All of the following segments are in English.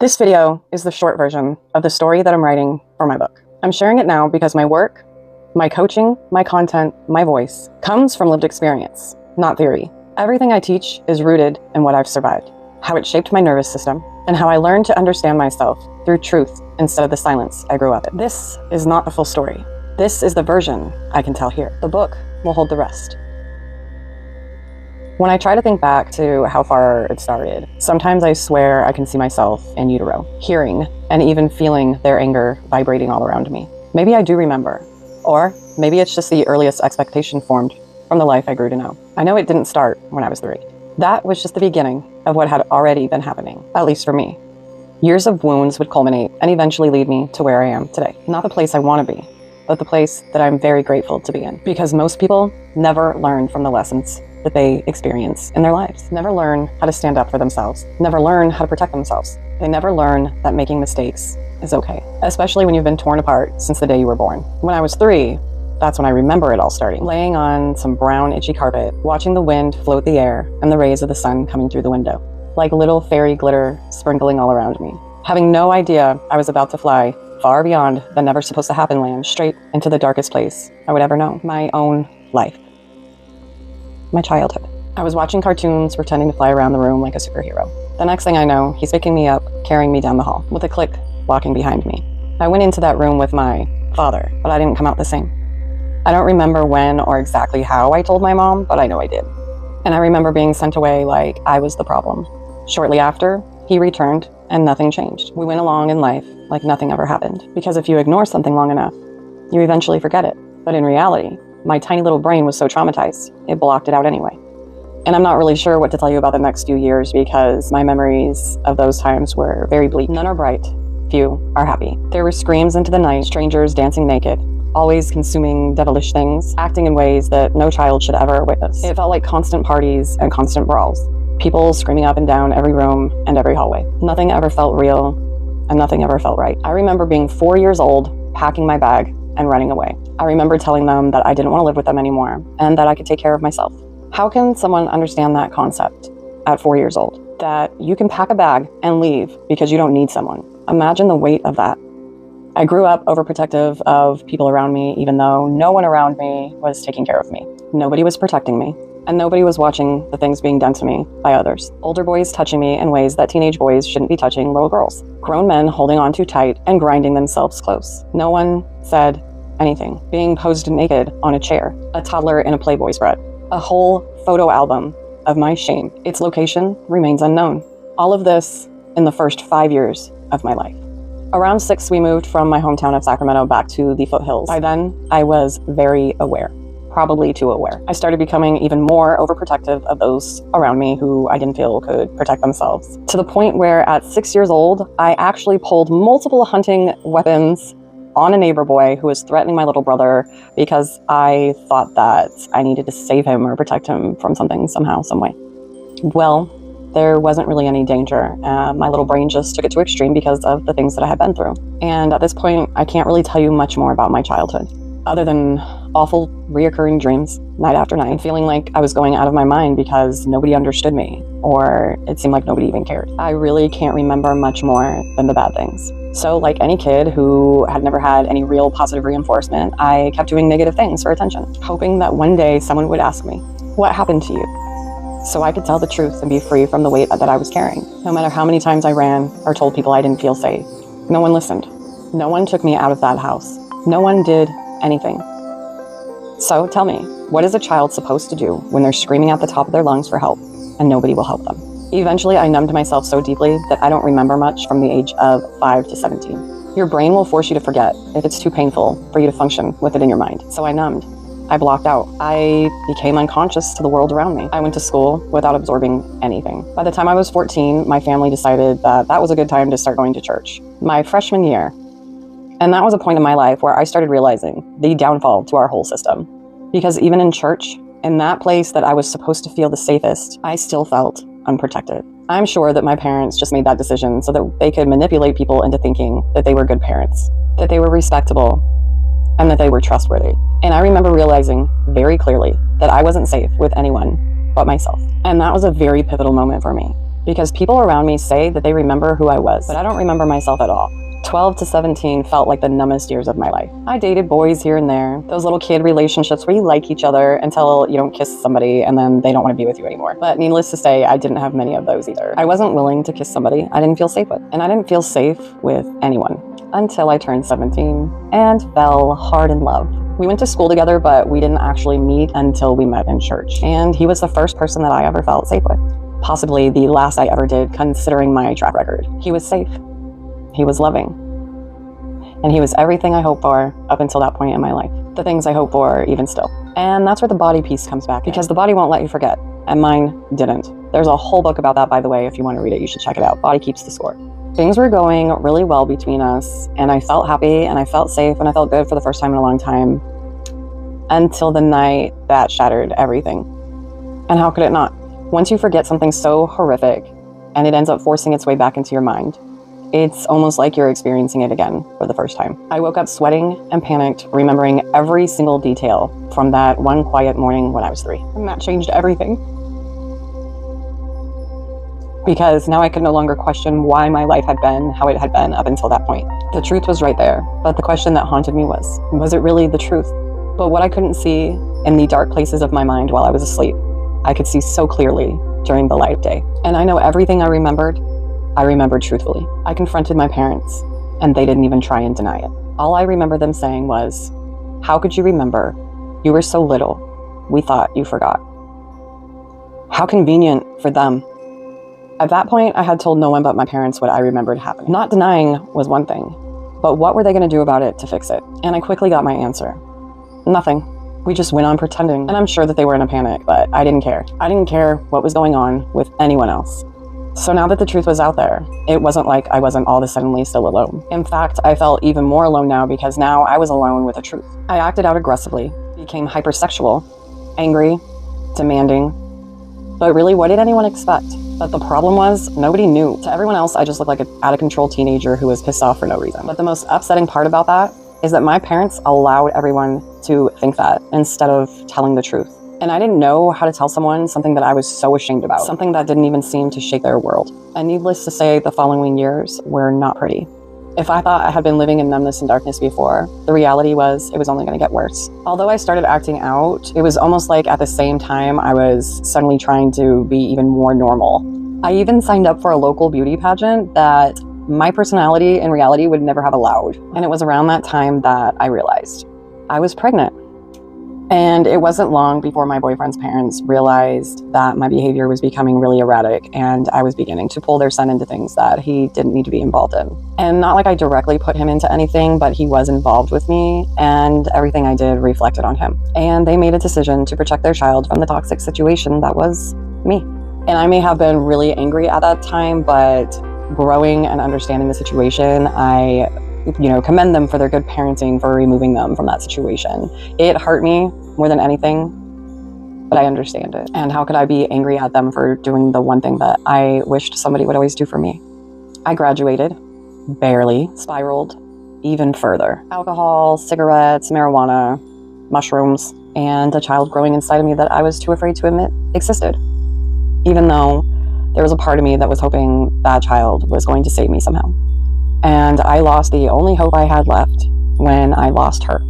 This video is the short version of the story that I'm writing for my book. I'm sharing it now because my work, my coaching, my content, my voice comes from lived experience, not theory. Everything I teach is rooted in what I've survived, how it shaped my nervous system, and how I learned to understand myself through truth instead of the silence I grew up in. This is not the full story. This is the version I can tell here. The book will hold the rest. When I try to think back to how far it started, sometimes I swear I can see myself in utero, hearing and even feeling their anger vibrating all around me. Maybe I do remember, or maybe it's just the earliest expectation formed from the life I grew to know. I know it didn't start when I was 3. That was just the beginning of what had already been happening, at least for me. Years of wounds would culminate and eventually lead me to where I am today. Not the place I want to be, but the place that I'm very grateful to be in. Because most people never learn from the lessons that they experience in their lives. Never learn how to stand up for themselves. Never learn how to protect themselves. They never learn that making mistakes is okay, especially when you've been torn apart since the day you were born. When I was 3, that's when I remember it all starting. Laying on some brown, itchy carpet, watching the wind float the air and the rays of the sun coming through the window, like little fairy glitter sprinkling all around me. Having no idea I was about to fly far beyond the never supposed to happen land, straight into the darkest place I would ever know, my own life. My childhood. I was watching cartoons, pretending to fly around the room like a superhero. The next thing I know, he's picking me up, carrying me down the hall, with a click, walking behind me. I went into that room with my father, but I didn't come out the same. I don't remember when or exactly how I told my mom, but I know I did. And I remember being sent away like I was the problem. Shortly after, he returned and nothing changed. We went along in life like nothing ever happened. Because if you ignore something long enough, you eventually forget it. But in reality, my tiny little brain was so traumatized, it blocked it out anyway. And I'm not really sure what to tell you about the next few years because my memories of those times were very bleak. None are bright, few are happy. There were screams into the night, strangers dancing naked, always consuming devilish things, acting in ways that no child should ever witness. It felt like constant parties and constant brawls. People screaming up and down every room and every hallway. Nothing ever felt real and nothing ever felt right. I remember being 4 years old, packing my bag and running away. I remember telling them that I didn't want to live with them anymore and that I could take care of myself. How can someone understand that concept at 4 years old? That you can pack a bag and leave because you don't need someone. Imagine the weight of that. I grew up overprotective of people around me, even though no one around me was taking care of me. Nobody was protecting me, and nobody was watching the things being done to me by others. Older boys touching me in ways that teenage boys shouldn't be touching little girls. Grown men holding on too tight and grinding themselves close. No one said anything. Being posed naked on a chair. A toddler in a Playboy spread. A whole photo album of my shame. Its location remains unknown. All of this in the first 5 years of my life. Around 6, we moved from my hometown of Sacramento back to the foothills. By then, I was very aware. Probably too aware. I started becoming even more overprotective of those around me who I didn't feel could protect themselves. To the point where at 6 years old, I actually pulled multiple hunting weapons on a neighbor boy who was threatening my little brother because I thought that I needed to save him or protect him from something somehow, some way. Well, there wasn't really any danger. My little brain just took it to extreme because of the things that I had been through. And at this point, I can't really tell you much more about my childhood, other than awful reoccurring dreams night after night, feeling like I was going out of my mind because nobody understood me, or it seemed like nobody even cared. I really can't remember much more than the bad things. So like any kid who had never had any real positive reinforcement, I kept doing negative things for attention, hoping that one day someone would ask me, "What happened to you?" So I could tell the truth and be free from the weight that I was carrying. No matter how many times I ran or told people I didn't feel safe, no one listened. No one took me out of that house. No one did anything. So tell me, what is a child supposed to do when they're screaming at the top of their lungs for help and nobody will help them? Eventually, I numbed myself so deeply that I don't remember much from the age of 5 to 17. Your brain will force you to forget if it's too painful for you to function with it in your mind. So I numbed. I blocked out. I became unconscious to the world around me. I went to school without absorbing anything. By the time I was 14, my family decided that that was a good time to start going to church. My freshman year. And that was a point in my life where I started realizing the downfall to our whole system. Because even in church, in that place that I was supposed to feel the safest, I still felt unprotected. I'm sure that my parents just made that decision so that they could manipulate people into thinking that they were good parents, that they were respectable, and that they were trustworthy. And I remember realizing very clearly that I wasn't safe with anyone but myself. And that was a very pivotal moment for me. because people around me say that they remember who I was, but I don't remember myself at all. 12 to 17 felt like the numbest years of my life. I dated boys here and there, those little kid relationships where you like each other until you don't kiss somebody and then they don't want to be with you anymore. But needless to say, I didn't have many of those either. I wasn't willing to kiss somebody I didn't feel safe with, and I didn't feel safe with anyone until I turned 17 and fell hard in love. We went to school together, but we didn't actually meet until we met in church, and he was the first person that I ever felt safe with. Possibly the last I ever did, considering my track record. He was safe. He was loving. And he was everything I hoped for up until that point in my life. The things I hope for even still. And that's where the body piece comes back, because the body won't let you forget, and mine didn't. There's a whole book about that, by the way. If you want to read it, you should check it out. Body Keeps the Score. Things were going really well between us, and I felt happy, and I felt safe, and I felt good for the first time in a long time, until the night that shattered everything. And how could it not? Once you forget something so horrific and it ends up forcing its way back into your mind, it's almost like you're experiencing it again for the first time. I woke up sweating and panicked, remembering every single detail from that one quiet morning when I was 3. And that changed everything. Because now I could no longer question why my life had been how it had been up until that point. The truth was right there, but the question that haunted me was it really the truth? But what I couldn't see in the dark places of my mind while I was asleep, I could see so clearly during the light of day. And I know everything I remembered truthfully. I confronted my parents, and they didn't even try and deny it. All I remember them saying was, "How could you remember? You were so little. We thought you forgot." How convenient for them. At that point, I had told no one but my parents what I remembered happening. Not denying was one thing, but what were they going to do about it to fix it? And I quickly got my answer. Nothing. We just went on pretending, and I'm sure that they were in a panic, but I didn't care. I didn't care what was going on with anyone else. So now that the truth was out there, it wasn't like I wasn't all of a sudden still alone. In fact, I felt even more alone now, because now I was alone with the truth. I acted out aggressively, became hypersexual, angry, demanding. But really, what did anyone expect? But the problem was, nobody knew. To everyone else, I just looked like an out-of-control teenager who was pissed off for no reason. But the most upsetting part about that is that my parents allowed everyone to think that instead of telling the truth. And I didn't know how to tell someone something that I was so ashamed about, something that didn't even seem to shake their world. And needless to say, the following years were not pretty. If I thought I had been living in numbness and darkness before, the reality was it was only going to get worse. Although I started acting out, it was almost like at the same time I was suddenly trying to be even more normal. I even signed up for a local beauty pageant that my personality in reality would never have allowed. And it was around that time that I realized I was pregnant. And it wasn't long before my boyfriend's parents realized that my behavior was becoming really erratic, and I was beginning to pull their son into things that he didn't need to be involved in. And not like I directly put him into anything, but he was involved with me, and everything I did reflected on him. And they made a decision to protect their child from the toxic situation that was me. And I may have been really angry at that time, but growing and understanding the situation, I commend them for their good parenting for removing them from that situation. It hurt me more than anything, but I understand it. And how could I be angry at them for doing the one thing that I wished somebody would always do for me? I graduated, barely, spiraled even further. Alcohol, cigarettes, marijuana, mushrooms, and a child growing inside of me that I was too afraid to admit existed. Even though there was a part of me that was hoping that child was going to save me somehow. And I lost the only hope I had left when I lost her.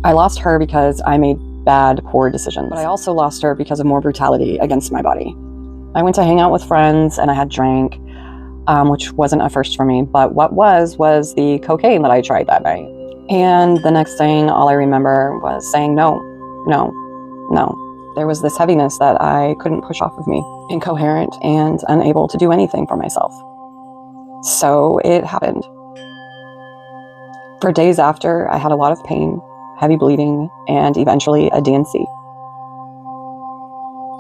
I lost her because I made bad, poor decisions. But I also lost her because of more brutality against my body. I went to hang out with friends and I had drank, which wasn't a first for me. But what was the cocaine that I tried that night. And the next thing, all I remember was saying no, no, no. There was this heaviness that I couldn't push off of me, incoherent and unable to do anything for myself. So it happened. For days after, I had a lot of pain, heavy bleeding, and eventually a D&C.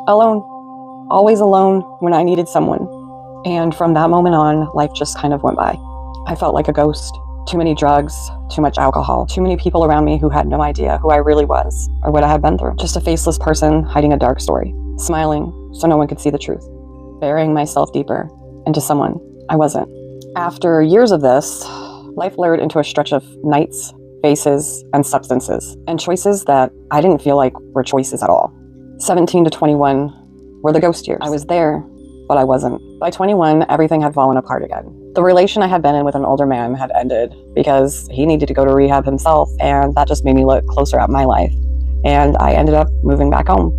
Alone. Always alone when I needed someone. And from that moment on, life just kind of went by. I felt like a ghost. Too many drugs, too much alcohol, too many people around me who had no idea who I really was or what I had been through. Just a faceless person hiding a dark story, smiling so no one could see the truth, burying myself deeper into someone I wasn't. After years of this, life lured into a stretch of nights, faces, and substances, and choices that I didn't feel like were choices at all. 17 to 21 were the ghost years. I was there, but I wasn't. By 21, everything had fallen apart again. The relation I had been in with an older man had ended because he needed to go to rehab himself, and that just made me look closer at my life. And I ended up moving back home,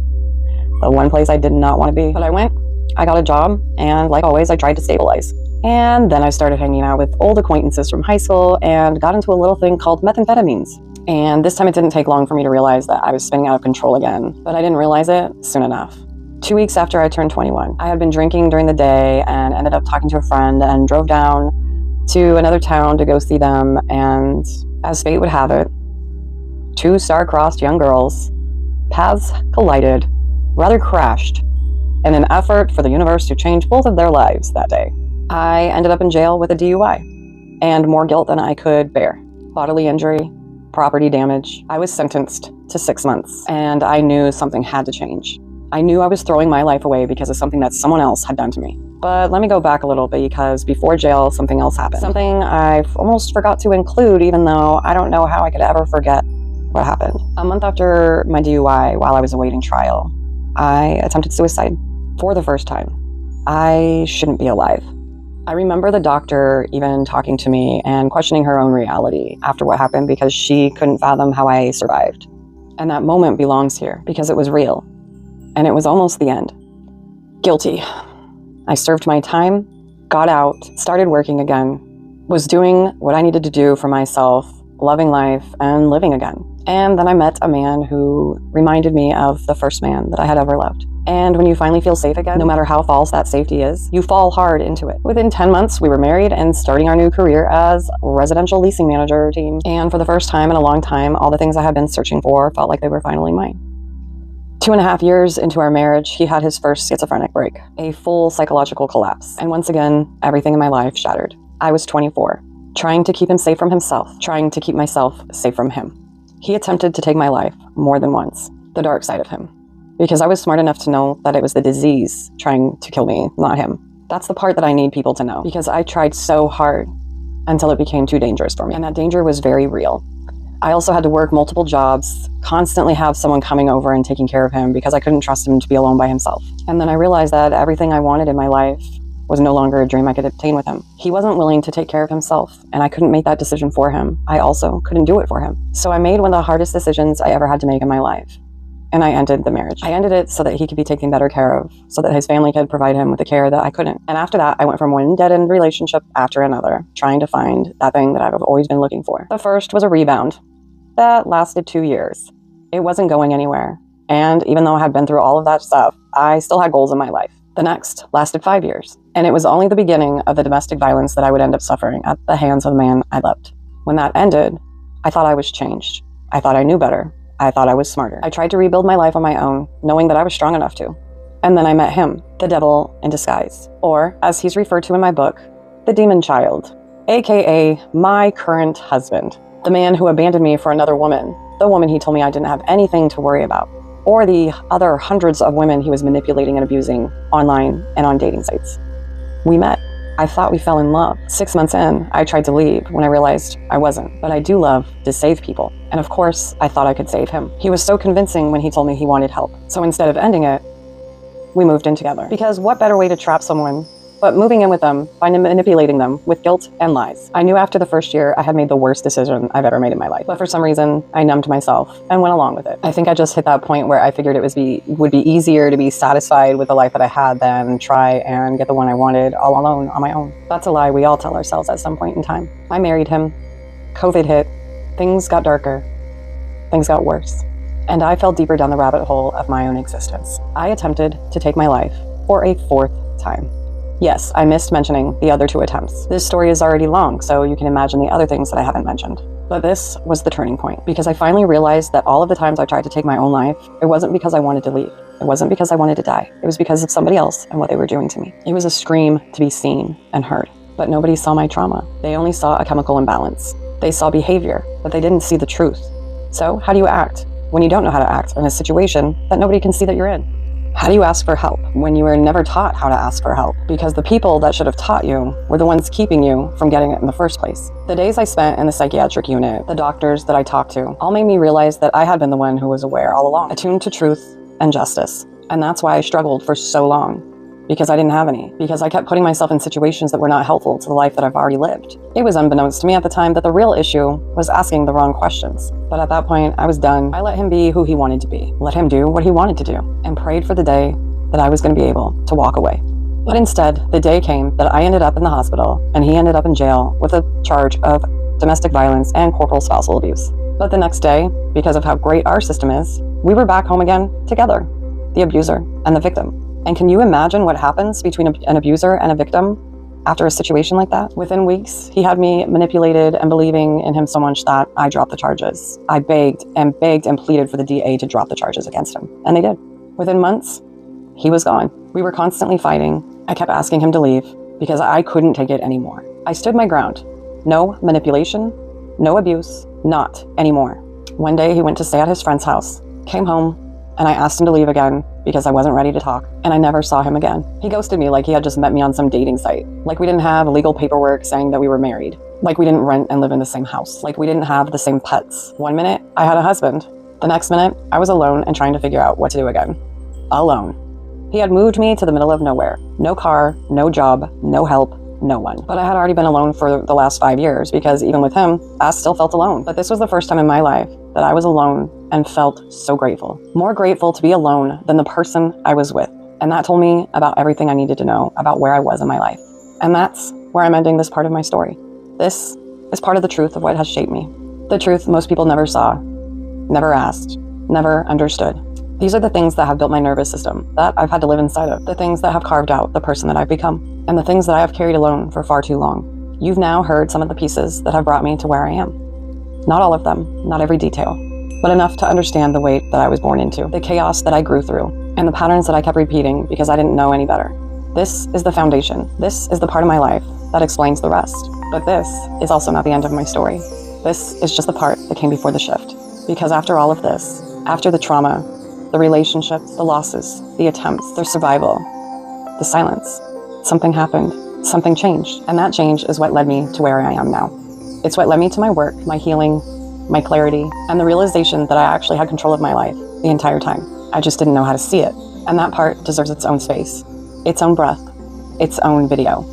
the one place I did not want to be. But I went, I got a job, and like always, I tried to stabilize. And then I started hanging out with old acquaintances from high school and got into a little thing called methamphetamines. And this time it didn't take long for me to realize that I was spinning out of control again, but I didn't realize it soon enough. 2 weeks after I turned 21, I had been drinking during the day and ended up talking to a friend and drove down to another town to go see them. And as fate would have it, two star-crossed young girls' paths collided, rather crashed, in an effort for the universe to change both of their lives that day. I ended up in jail with a DUI and more guilt than I could bear. Bodily injury, property damage. I was sentenced to 6 months, and I knew something had to change. I knew I was throwing my life away because of something that someone else had done to me. But let me go back a little bit, because before jail, something else happened. Something I almost forgot to include, even though I don't know how I could ever forget what happened. A month after my DUI, while I was awaiting trial, I attempted suicide for the first time. I shouldn't be alive. I remember the doctor even talking to me and questioning her own reality after what happened, because she couldn't fathom how I survived. And that moment belongs here because it was real. And it was almost the end. Guilty. I served my time, got out, started working again, was doing what I needed to do for myself, loving life and living again. And then I met a man who reminded me of the first man that I had ever loved. And when you finally feel safe again, no matter how false that safety is, you fall hard into it. Within 10 months, we were married and starting our new career as residential leasing manager team. And for the first time in a long time, all the things I had been searching for felt like they were finally mine. 2.5 years into our marriage, he had his first schizophrenic break, a full psychological collapse. And once again, everything in my life shattered. I was 24, trying to keep him safe from himself, trying to keep myself safe from him. He attempted to take my life more than once, the dark side of him, because I was smart enough to know that it was the disease trying to kill me, not him. That's the part that I need people to know, because I tried so hard until it became too dangerous for me, and that danger was very real. I also had to work multiple jobs, constantly have someone coming over and taking care of him because I couldn't trust him to be alone by himself. And then I realized that everything I wanted in my life was no longer a dream I could obtain with him. He wasn't willing to take care of himself, and I couldn't make that decision for him. I also couldn't do it for him. So I made one of the hardest decisions I ever had to make in my life. And I ended the marriage. I ended it so that he could be taken better care of, so that his family could provide him with the care that I couldn't. And after that, I went from one dead-end relationship after another, trying to find that thing that I've always been looking for. The first was a rebound. That lasted 2 years. It wasn't going anywhere. And even though I had been through all of that stuff, I still had goals in my life. The next lasted 5 years. And it was only the beginning of the domestic violence that I would end up suffering at the hands of the man I loved. When that ended, I thought I was changed. I thought I knew better. I thought I was smarter. I tried to rebuild my life on my own, knowing that I was strong enough to. And then I met him, the devil in disguise. Or, as he's referred to in my book, the demon child, aka my current husband. The man who abandoned me for another woman, the woman he told me I didn't have anything to worry about, or the other hundreds of women he was manipulating and abusing online and on dating sites. We met. I thought we fell in love. 6 months in, I tried to leave when I realized I wasn't. But I do love to save people. And of course, I thought I could save him. He was so convincing when he told me he wanted help. So instead of ending it, we moved in together. Because what better way to trap someone but moving in with them by manipulating them with guilt and lies. I knew after the first year I had made the worst decision I've ever made in my life. But for some reason, I numbed myself and went along with it. I think I just hit that point where I figured it would be easier to be satisfied with the life that I had than try and get the one I wanted all alone on my own. That's a lie we all tell ourselves at some point in time. I married him. COVID hit. Things got darker. Things got worse. And I fell deeper down the rabbit hole of my own existence. I attempted to take my life for a 4th time. Yes, I missed mentioning the other 2 attempts. This story is already long, so you can imagine the other things that I haven't mentioned. But this was the turning point, because I finally realized that all of the times I tried to take my own life, it wasn't because I wanted to leave. It wasn't because I wanted to die. It was because of somebody else and what they were doing to me. It was a scream to be seen and heard. But nobody saw my trauma. They only saw a chemical imbalance. They saw behavior, but they didn't see the truth. So how do you act when you don't know how to act in a situation that nobody can see that you're in? How do you ask for help when you were never taught how to ask for help? Because the people that should have taught you were the ones keeping you from getting it in the first place. The days I spent in the psychiatric unit, the doctors that I talked to, all made me realize that I had been the one who was aware all along, attuned to truth and justice. And that's why I struggled for so long. because I didn't have any, because I kept putting myself in situations that were not helpful to the life that I've already lived. It was unbeknownst to me at the time that the real issue was asking the wrong questions. But at that point, I was done. I let him be who he wanted to be, let him do what he wanted to do, and prayed for the day that I was going to be able to walk away. But instead, the day came that I ended up in the hospital and he ended up in jail with a charge of domestic violence and corporal spousal abuse. But the next day, because of how great our system is, we were back home again together, the abuser and the victim. And can you imagine what happens between an abuser and a victim after a situation like that? Within weeks, he had me manipulated and believing in him so much that I dropped the charges. I begged and pleaded for the DA to drop the charges against him, and they did. Within months, he was gone. We were constantly fighting. I kept asking him to leave because I couldn't take it anymore. I stood my ground. No manipulation, no abuse, not anymore. One day he went to stay at his friend's house, came home, and I asked him to leave again because I wasn't ready to talk, and I never saw him again. He ghosted me like he had just met me on some dating site, like we didn't have legal paperwork saying that we were married, like we didn't rent and live in the same house, like we didn't have the same pets. One minute, I had a husband. The next minute, I was alone and trying to figure out what to do again. Alone. He had moved me to the middle of nowhere. No car, no job, no help, no one. But I had already been alone for the last 5 years because even with him, I still felt alone. But this was the first time in my life that I was alone and felt so grateful. More grateful to be alone than the person I was with. And that told me about everything I needed to know about where I was in my life. And that's where I'm ending this part of my story. This is part of the truth of what has shaped me. The truth most people never saw, never asked, never understood. These are the things that have built my nervous system, that I've had to live inside of, the things that have carved out the person that I've become, and the things that I have carried alone for far too long. You've now heard some of the pieces that have brought me to where I am. Not all of them, not every detail, but enough to understand the weight that I was born into, the chaos that I grew through, and the patterns that I kept repeating because I didn't know any better. This is the foundation. This is the part of my life that explains the rest. But this is also not the end of my story. This is just the part that came before the shift. Because after all of this, after the trauma, the relationships, the losses, the attempts, the survival, the silence, something happened, something changed. And that change is what led me to where I am now. It's what led me to my work, my healing, my clarity, and the realization that I actually had control of my life the entire time. I just didn't know how to see it. And that part deserves its own space, its own breath, its own video.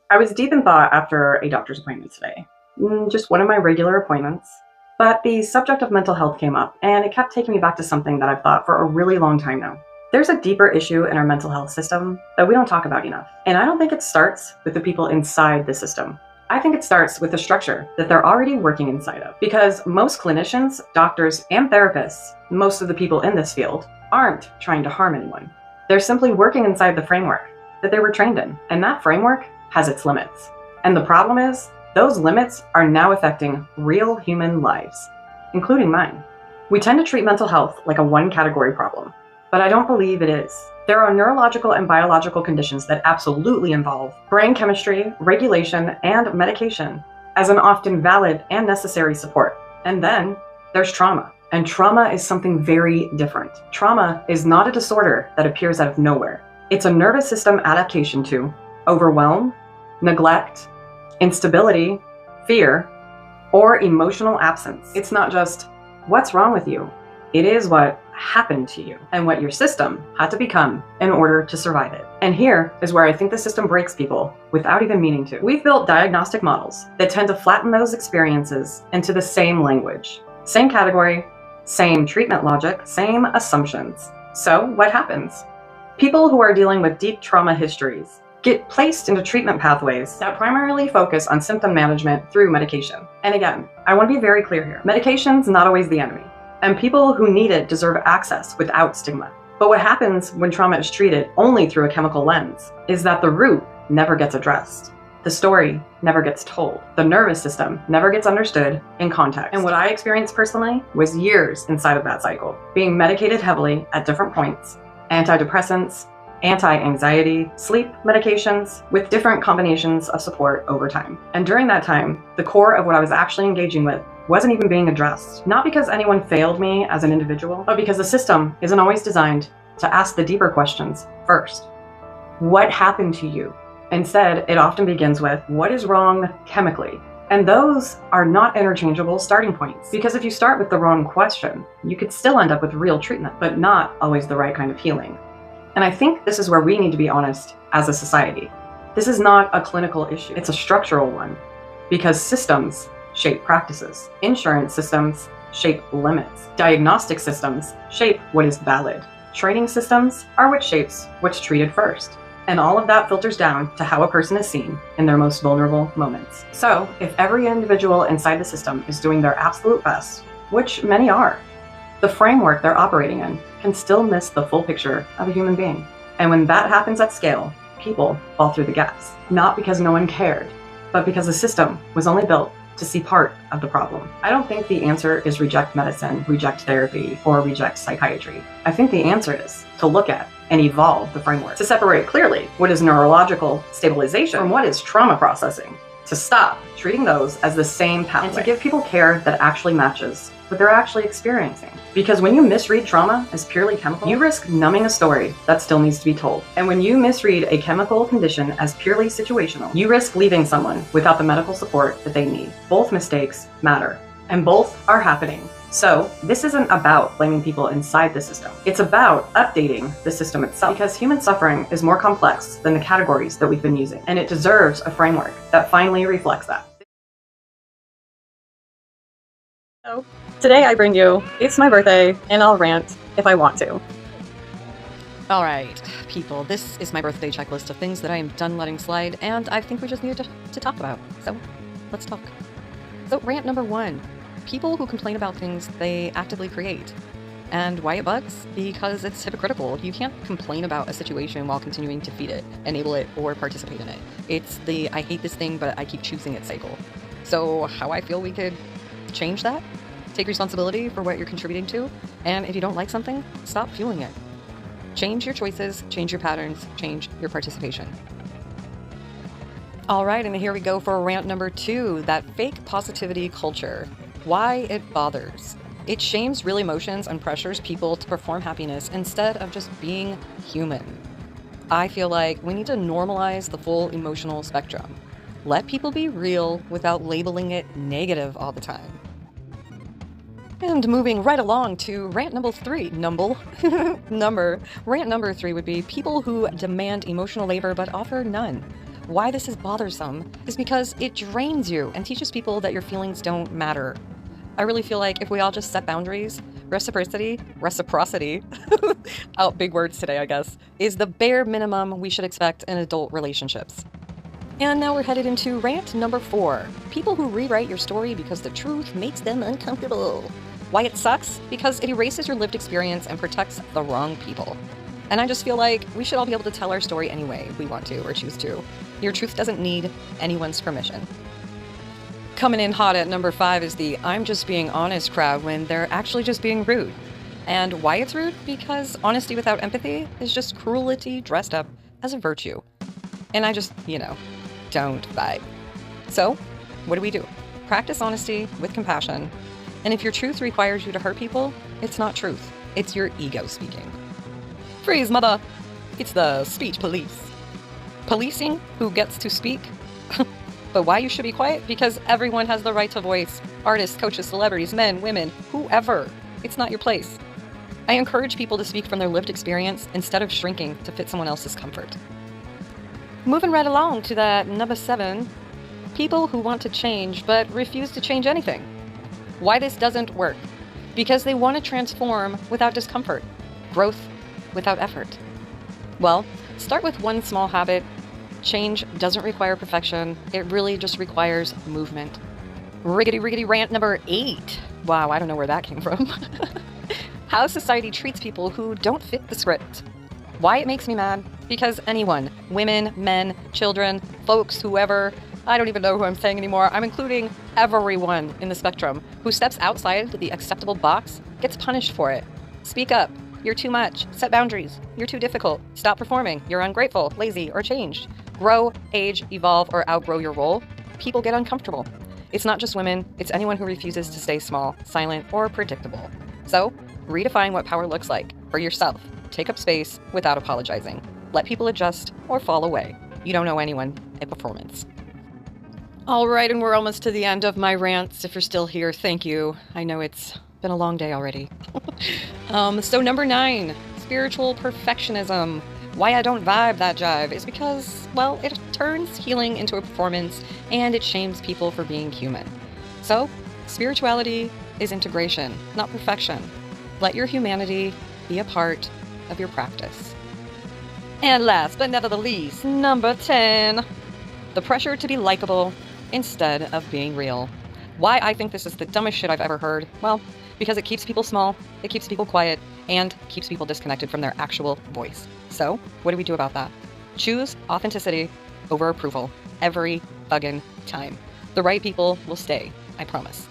I was deep in thought after a doctor's appointment today. Just one of my regular appointments. But the subject of mental health came up, and it kept taking me back to something that I've thought for a really long time now. There's a deeper issue in our mental health system that we don't talk about enough. And I don't think it starts with the people inside the system. I think it starts with the structure that they're already working inside of. Because most clinicians, doctors, and therapists, most of the people in this field, aren't trying to harm anyone. They're simply working inside the framework that they were trained in. And that framework has its limits. And the problem is, those limits are now affecting real human lives, including mine. We tend to treat mental health like a one-category problem, but I don't believe it is. There are neurological and biological conditions that absolutely involve brain chemistry, regulation, and medication as an often valid and necessary support. And then there's trauma. And trauma is something very different. Trauma is not a disorder that appears out of nowhere. It's a nervous system adaptation to overwhelm, neglect, instability, fear, or emotional absence. It's not just what's wrong with you. It is what happened to you and what your system had to become in order to survive it. And here is where I think the system breaks people without even meaning to. We've built diagnostic models that tend to flatten those experiences into the same language, same category, same treatment logic, same assumptions. So what happens? People who are dealing with deep trauma histories get placed into treatment pathways that primarily focus on symptom management through medication. And again, I want to be very clear here. Medication's not always the enemy, and people who need it deserve access without stigma. But what happens when trauma is treated only through a chemical lens is that the root never gets addressed. The story never gets told. The nervous system never gets understood in context. And what I experienced personally was years inside of that cycle, being medicated heavily at different points, antidepressants, anti-anxiety, sleep medications, with different combinations of support over time. And during that time, the core of what I was actually engaging with wasn't even being addressed. Not because anyone failed me as an individual, but because the system isn't always designed to ask the deeper questions first. What happened to you? Instead, it often begins with, what is wrong chemically? And those are not interchangeable starting points, because if you start with the wrong question, you could still end up with real treatment, but not always the right kind of healing. And I think this is where we need to be honest as a society. This is not a clinical issue, it's a structural one, because systems shape practices. Insurance systems shape limits. Diagnostic systems shape what is valid. Training systems are what shapes what's treated first. And all of that filters down to how a person is seen in their most vulnerable moments. So if every individual inside the system is doing their absolute best, which many are, the framework they're operating in can still miss the full picture of a human being. And when that happens at scale, people fall through the gaps. Not because no one cared, but because the system was only built to see part of the problem. I don't think the answer is reject medicine, reject therapy, or reject psychiatry. I think the answer is to look at and evolve the framework, to separate clearly what is neurological stabilization from what is trauma processing, to stop treating those as the same pathway, and to give people care that actually matches what they're actually experiencing. Because when you misread trauma as purely chemical, you risk numbing a story that still needs to be told. And when you misread a chemical condition as purely situational, you risk leaving someone without the medical support that they need. Both mistakes matter, and both are happening. So this isn't about blaming people inside the system. It's about updating the system itself, because human suffering is more complex than the categories that we've been using, and it deserves a framework that finally reflects that. So today I bring you, it's my birthday, and I'll rant if I want to. All right, people, this is my birthday checklist of things that I am done letting slide, and I think we just need to talk about. So let's talk. So rant number 1, people who complain about things they actively create. And why it bugs? Because it's hypocritical. You can't complain about a situation while continuing to feed it, enable it, or participate in it. It's the I hate this thing, but I keep choosing it cycle. So how I feel we could change that? Take responsibility for what you're contributing to, and if you don't like something, stop fueling it. Change your choices, change your patterns, change your participation. All right, and here we go for rant number 2, that fake positivity culture. Why it bothers. It shames real emotions and pressures people to perform happiness instead of just being human. I feel like we need to normalize the full emotional spectrum. Let people be real without labeling it negative all the time. And moving right along to rant number 3, rant number 3 would be people who demand emotional labor but offer none. Why this is bothersome is because it drains you and teaches people that your feelings don't matter. I really feel like if we all just set boundaries, reciprocity, out big words today, I guess, is the bare minimum we should expect in adult relationships. And now we're headed into rant number 4, people who rewrite your story because the truth makes them uncomfortable. Why it sucks? Because it erases your lived experience and protects the wrong people. And I just feel like we should all be able to tell our story anyway if we want to or choose to. Your truth doesn't need anyone's permission. Coming in hot at number 5 is the I'm just being honest crowd when they're actually just being rude. And why it's rude? Because honesty without empathy is just cruelty dressed up as a virtue. And I just, don't vibe. So, what do? Practice honesty with compassion. And if your truth requires you to hurt people, it's not truth. It's your ego speaking. Freeze, mother! It's the speech police. Policing who gets to speak? But why you should be quiet? Because everyone has the right to voice. Artists, coaches, celebrities, men, women, whoever. It's not your place. I encourage people to speak from their lived experience instead of shrinking to fit someone else's comfort. Moving right along to that number 7, people who want to change but refuse to change anything. Why this doesn't work? Because they want to transform without discomfort, growth without effort. Well, start with one small habit. Change doesn't require perfection. It really just requires movement. Riggedy rant number 8. Wow, I don't know where that came from. How society treats people who don't fit the script. Why it makes me mad? Because anyone, women, men, children, folks, whoever, I don't even know who I'm saying anymore. I'm including everyone in the spectrum who steps outside the acceptable box gets punished for it. Speak up. You're too much. Set boundaries. You're too difficult. Stop performing. You're ungrateful, lazy, or changed. Grow, age, evolve, or outgrow your role. People get uncomfortable. It's not just women. It's anyone who refuses to stay small, silent, or predictable. So, redefine what power looks like for yourself. Take up space without apologizing. Let people adjust or fall away. You don't owe anyone a performance. All right, and we're almost to the end of my rants. If you're still here, thank you. I know it's been a long day already. So number 9, spiritual perfectionism. Why I don't vibe that jive is because, well, it turns healing into a performance and it shames people for being human. So, spirituality is integration, not perfection. Let your humanity be a part of your practice. And last but never the least, number 10, the pressure to be likable instead of being real. Why I think this is the dumbest shit I've ever heard? Well, because it keeps people small, it keeps people quiet, and keeps people disconnected from their actual voice. So, what do we do about that? Choose authenticity over approval every fucking time. The right people will stay, I promise.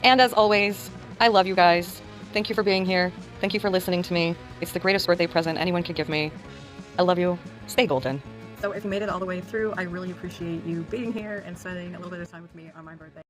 And as always, I love you guys. Thank you for being here. Thank you for listening to me. It's the greatest birthday present anyone could give me. I love you. Stay golden. So if you made it all the way through, I really appreciate you being here and spending a little bit of time with me on my birthday.